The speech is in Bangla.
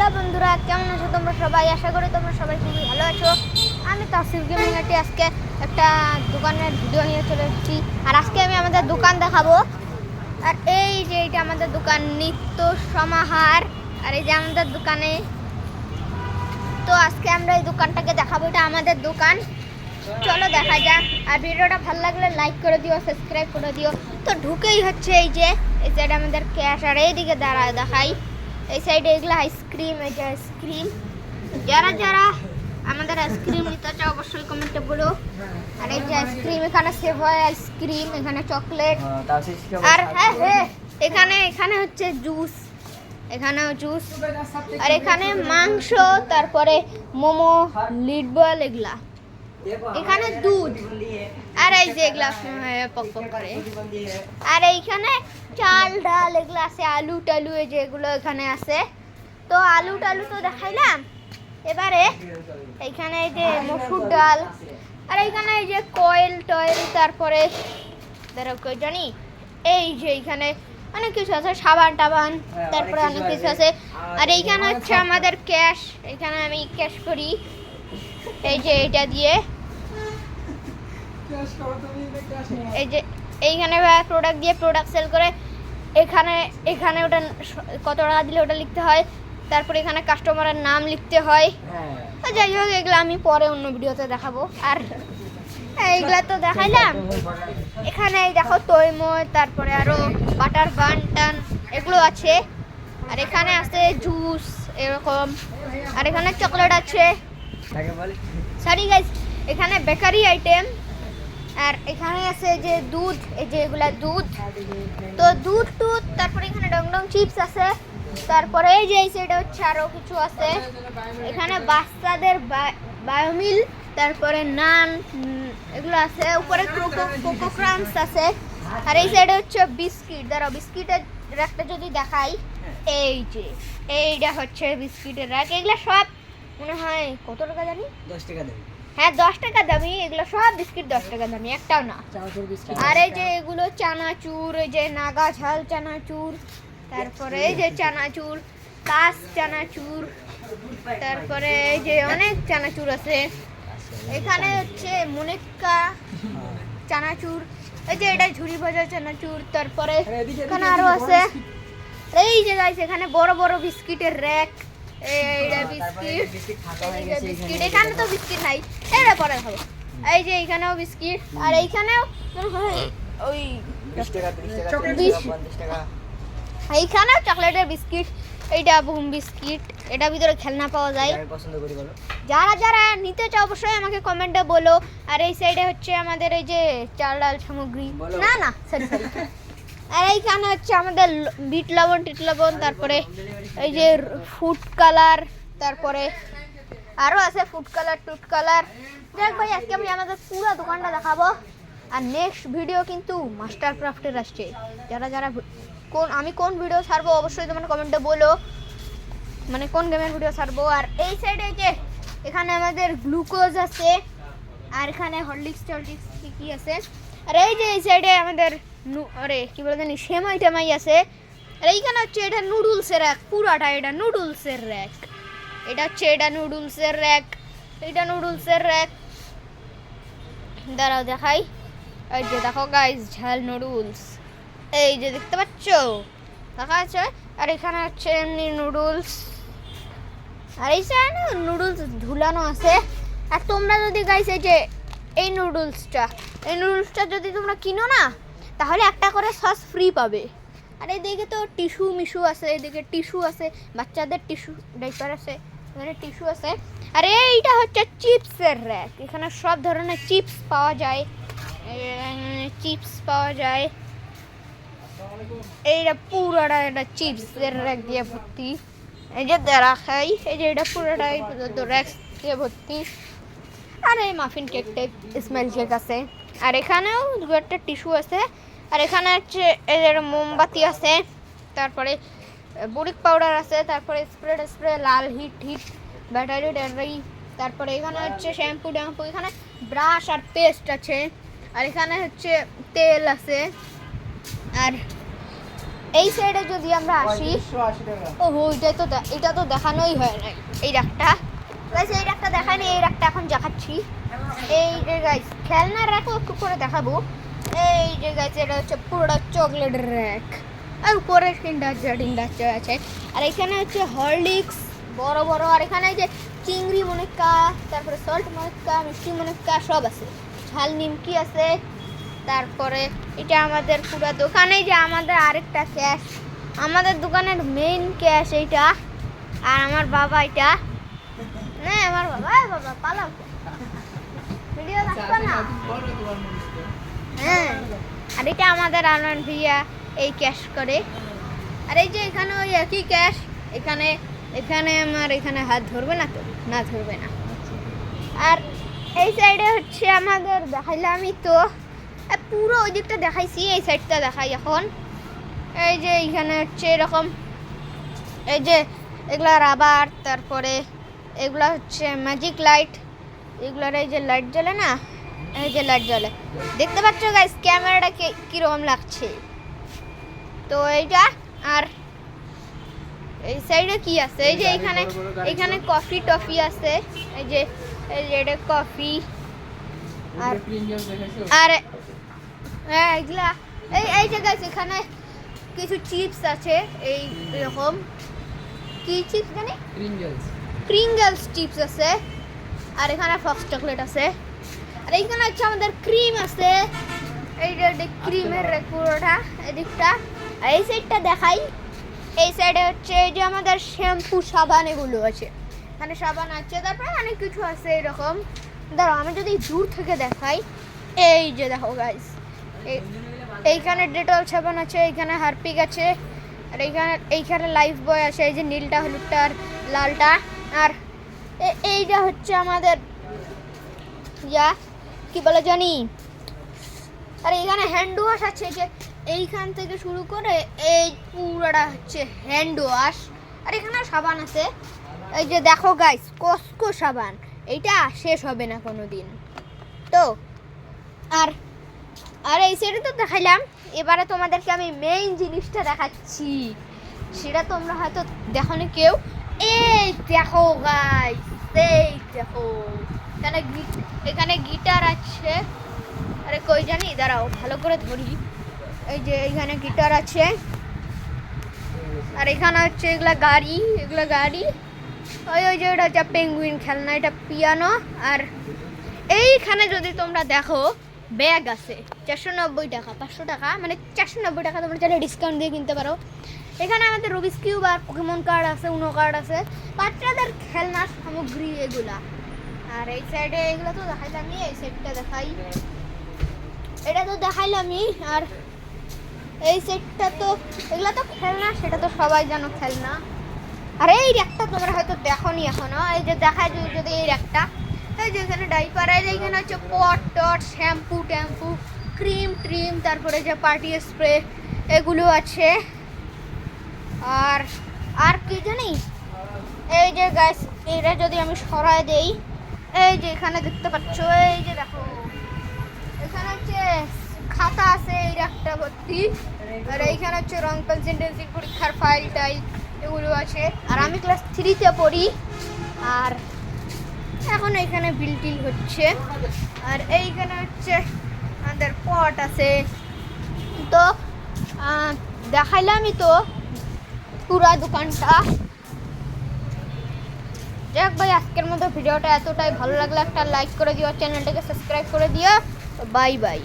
হ্যালো বন্ধুরা, কেমন আছো তোমরা সবাই? আশা করি তোমরা সবাই খুবই ভালো আছো। আমি তাসিফ গেমিং এ আজকে একটা দোকানের ভিডিও নিয়ে চলে এসেছি। আর আজকে আমি আমাদের দোকান দেখাবো। আর এই যে এটা আমাদের দোকান নিত্য সমাহার। আর এই যে আমাদের দোকানে, তো আজকে আমরা এই দোকানটাকে দেখাবো। এটা আমাদের দোকান, চলো দেখা যাক। আর ভিডিওটা ভালো লাগলে লাইক করে দিও, সাবস্ক্রাইব করে দিও। তো ঢুকেই হচ্ছে এই যে এই সাইডে আমাদের ক্যাশ, আর এইদিকে দাঁড়ায় দেখাই এই সাইডে এগুলো আইসক্রিম। এই যে আইসক্রিম, যারা যারা আমাদের আইসক্রিম নিতে চাও অবশ্যই কমেন্টে বলো। আর এই যে আইসক্রিম, এখানে সেভ হয় আইসক্রিম, এখানে চকলেট, আর হ্যাঁ হ্যাঁ এখানে এখানে হচ্ছে জুস, এখানেও জুস, আর এখানে মাংস, তারপরে মোমো, লিড বল, এগুলা এখানে দুধ, আর এই যে এগুলা পক পক করে, আর এইখানে চাল ডাল এগুলো আছে, আলু টালু এই যে এগুলো এখানে আছে। তো আলু টালু তো দেখাইলাম, এবারে এইখানে এই যে মসুর ডাল, আর এইখানে এই যে কয়েল টয়েল, তারপরে কই জানি এই যে এইখানে অনেক কিছু আছে, সাবান টাবান, তারপরে অনেক কিছু আছে। আর এইখানে হচ্ছে আমাদের ক্যাশ, এখানে আমি ক্যাশ করি এই যে এইটা দিয়ে। এই যে এইখানে প্রোডাক্ট দিয়ে প্রোডাক্ট সেল করে, এখানে এখানে ওটা কত টাকা দিলে ওটা লিখতে হয়, তারপরে এখানে কাস্টমারের নাম লিখতে হয়। যাই হোক, এগুলো আমি পরে অন্য ভিডিওতে দেখাবো। আর এইগুলা তো দেখাইলাম, এখানে দেখো তৈময়, তারপরে আরো বাটার বান টান এগুলো আছে। আর এখানে আছে জুস এরকম, আর এখানে চকলেট আছে। সরি গাইস, এখানে বেকারি আইটেম। আর এখানে আছে যে দুধ, এই যে এগুলা দুধ, তো দুধ টুধ, তারপরে এখানে ডং ডং চিপস আছে, তারপরে এই যে এই সাইডে হচ্ছে আরো কিছু আছে। এখানে বাচ্চাদের বায়োমিল, তারপরে নান এগুলো আছে, উপরে কোকো ক্রাঞ্চ আছে। আর এই সাইডে হচ্ছে বিস্কিট, দাঁড়াও বিস্কিটের র্যাকটা যদি দেখাই, এই যে এইটা হচ্ছে বিস্কিটের র্যাক। এগুলো সব মনে হয় কত টাকা জানি, 10 টাকা দেবে। হ্যাঁ 10 টাকা দামি, এগুলো সব বিস্কিট 10 টাকা দামি, একটাও না। আর এই যে এগুলো চানাচুর, এই যে নাগা ঝাল চানাচুর, তারপরে এই যে চানাচুর, কাস চানাচুর, তারপরে এই যে অনেক চানাচুর আছে। এখানে হচ্ছে মুনেক্কা চানাচুর, এই যে এটা ঝুরি ভাজা চানাচুর, তারপরে এখানে আরো আছে। এই যে গাইস, এখানে বড় বড় বিস্কিটের র্যাক, এইটা বিস্কিট, বিস্কিট এখানে তো বিস্কিট নাই, এটা পরে খাবো। এই যে এইখানেও বিস্কিট, আর এইখানেও মনে হয় ওই 20 টাকা 30 টাকা 50 টাকা। এইখানেও চকলেটের বিস্কিট, এইটা বুম বিস্কিট, এটা ভিতরে খেলনা পাওয়া যায়। আমি পছন্দ করি বলো। যারা যারা নিতে চাও অবশ্যই আমাকে কমেন্টে বলো। আর এই সাইডে হচ্ছে আমাদের এই যে চাল ডাল সামগ্রী, না না সরি সরি। আর এইখানে হচ্ছে আমাদের বিট লবণ টিট লবণ, তারপরে এই যে ফুড কালার, তারপরে আরও আছে ফুড কালার টুট কালার। যাক ভাই, আজকে আমি আমাদের পুরো দোকানটা দেখাবো। আর নেক্সট ভিডিও কিন্তু মাস্টার ক্রাফটের আসছে। যারা যারা আমি কোন ভিডিও ছাড়বো অবশ্যই তোমরা কমেন্টে বলো, মানে কোন গেমের ভিডিও ছাড়বো। আর এই সাইডে যে এখানে আমাদের গ্লুকোজ আছে, আর এখানে হরলিক্স টরলিক্স কি আছে। আর এই যে এই সাইডে আমাদের আরে কি বলে জানি সেমাই টেমাই আছে। আর এইখানে হচ্ছে এটা নুডলসের র্যাক, পুরাটা এটা নুডলসের র্যাক। এটা হচ্ছে এটা নুডলসের র্যাক, এটা নুডলসের র্যাক। দাঁড়াও দেখাই, এই যে দেখো গাইস, ঝাল নুডলস, এই যে দেখতে পাচ্ছ দেখা যাচ্ছে। আর এখানে হচ্ছে এমনি নুডলস, আর এই সাইডে নুডলস ঝুলানো আছে। আর তোমরা যদি গাইস এই নুডলসটা যদি তোমরা কিনো না, তাহলে একটা করে সস ফ্রি পাবে। আর এদিকে তো টিস্যু মিশু আছে, এদিকে টিস্যু আছে, বাচ্চাদের টিস্যু ডাইপার আছে, এখানে টিস্যু আছে। আর এইটা হচ্ছে চিপসের র্যাক, এখানে সব ধরনের চিপস পাওয়া যায়, চিপস পাওয়া যায়। এইটা পুরোটা এটা চিপসের র্যাক দিয়ে ভর্তি। এই যে দেখাই, এই যে এটা পুরোটাই র্যাক দিয়ে ভর্তি। আর এই muffin cake type smell cake আছে। আর এখানেও দু একটা টিস্যু আছে। আর এখানে হচ্ছে এদের মোমবাতি আছে, তারপরে বুরিক পাউডার আছে, তারপরে স্প্রে লাল হিট ব্যাটারি ট্যাটারি, তারপরে এখানে হচ্ছে শ্যাম্পু ট্যাম্পু, এখানে ব্রাশ আর পেস্ট আছে। আর এখানে হচ্ছে তেল আছে। আর এই সাইডে যদি আমরা আসি, ও এটা তো দেখানোই হয় নাই। এই রাখটা গাইস, এই রাখটা দেখায়নি, এই রাখটা এখন দেখাচ্ছি। এই যে গাইস খেলনার র্যাকও একটু করে দেখাবো। এই যে গাইস এটা হচ্ছে পুরোটা চকলেট র্যাক, আর উপরে টিন্ডার আছে। আর এখানে হচ্ছে হরলিক্স বড় বড়, আর এখানে এই যে চিংড়ি মনেক্কা, তারপরে সল্ট মনেক্কা, মিষ্টি মনেক্কা সব আছে, ঝাল নিমকি আছে। তারপরে এটা আমাদের পুরো দোকানে, যে আমাদের আরেকটা ক্যাশ, আমাদের দোকানের মেইন ক্যাশ এইটা। আর আমার বাবা এটা, না আমার বাবা পালাও ভিডিও দেখো না। হ্যাঁ, আর এটা আমাদের আনন্দ ভাইয়া এই ক্যাশ করে। আর এই যে এখানে ওই একই ক্যাশ, এখানে আমার এখানে হাত ধরবে না, তো না ধরবে না। আর এই সাইডে হচ্ছে আমাদের দেখাইলামই তো, পুরো ওই দিকটা দেখাইছি, এই সাইডটা দেখাই এখন। এই যে এইখানে হচ্ছে এরকম, এই যে এগুলা রাবার, তারপরে এগুলা হচ্ছে ম্যাজিক লাইট, এগুলার এই যে লাইট জ্বলে না, এই যে লাইট জ্বলে, দেখতে পাচ্ছ গাইস ক্যামেরাটা কিরকম লাগছে তো এইটা। আর এই সাইডে কি আছে, এই যে এখানে কফি টফি আছে, এই যে এটা কফি। আর হ্যাঁ এগুলা এই যে গাইস এখানে কিছু চিপস আছে, এই এরকম কি চিপস জানি, প্রিঙ্গলস চিপস আছে। আর এখানে ফক্স চকলেট আছে। আর এইখানে হচ্ছে আমাদের ক্রিম আছে, এই যে ক্রিমের পুরোটা এদিকটা। আর এই সাইডটা দেখাই, এই সাইডে হচ্ছে এই যে আমাদের শ্যাম্পু সাবান এগুলো আছে, এখানে সাবান আছে, তারপরে অনেক কিছু আছে এরকম। দাঁড়াও আমি যদি দূর থেকে দেখাই, এই যে দেখো গাইস এইখানে ডেটল সাবান আছে, এইখানে হারপিক আছে, আর এইখানে লাইফ বয় আছে, এই যে নীলটা, হলুদটা আর লালটা। আর এইটা হচ্ছে আমাদের কি বলে জানি। আর এইখানে হ্যান্ড ওয়াশ আছে, যে এইখান থেকে শুরু করে এই পুরোটা হচ্ছে হ্যান্ড ওয়াশ। আর এখানে সাবান আছে, এই যে দেখো গাইস কসকো সাবান, এইটা শেষ হবে না কোনো দিন তো। আর এই সাইডে তো দেখাইলাম, এবারে তোমাদেরকে আমি মেইন জিনিসটা দেখাচ্ছি, সেটা তোমরা হয়তো দেখোনি কেউ। এই দেখো গাইস, এই দেখো এখানে গিটার আছে। আরে কই জানি, দাঁড়াও ভালো করে ধরি। এই যে এইখানে গিটার আছে, আর এখানে হচ্ছে এগুলা গাড়ি। ওই যে ওটা হচ্ছে পেঙ্গুইন খেলনা, এটা পিয়ানো। আর এইখানে যদি তোমরা দেখো ব্যাগ আছে 490 টাকা, 500 টাকা, মানে 490 টাকা তোমরা চাইলে ডিসকাউন্ট দিয়ে কিনতে পারো। এখানে আমাদের রুবিক্স কিউব আর পোকেমন কার্ড আছে, উনো কার্ড আছে, বাচ্চাদের খেলনার সামগ্রী এগুলা। আর এই সাইডে এগুলো তো দেখাইলামই, এই সাইডটা দেখাই, এটা তো দেখাইলামই। আর এই সাইডটা তো এগুলা তো খেলনা, সেটা তো সবাই জানো খেলনা। আর এই র্যাকটা তোমরা হয়তো দেখোনি এখনো, এই যে দেখায় যদি এই র্যাকটা, এই যে এখানে ডাইপার, এইখানে হচ্ছে পট টট, শ্যাম্পু ট্যাম্পু, ক্রিম ট্রিম, তারপরে যে পার্টি স্প্রে এগুলো আছে। আর কি জানি, এই যে গাইস এটা যদি আমি সরায় দেই, এই যে এখানে দেখতে পাচ্ছ, এই যে দেখো এখানে হচ্ছে খাতা আছে এই র্যাকটা ভর্তি। আর এইখানে হচ্ছে রং পেন্সিল টেন্সিল, পরীক্ষার ফাইল টাইল এগুলো আছে। আর আমি ক্লাস 3-তে পড়ি, আর এখন এইখানে বিল হচ্ছে। আর এইখানে হচ্ছে আমাদের পট আছে। তো দেখাইলামই তো পুরা দোকানটা। যাক ভাই, আজকের মতো ভিডিওটা এতটাই, ভালো লাগলে একটা লাইক করে দিও, চ্যানেলটাকে সাবস্ক্রাইব করে দিও। Bye bye.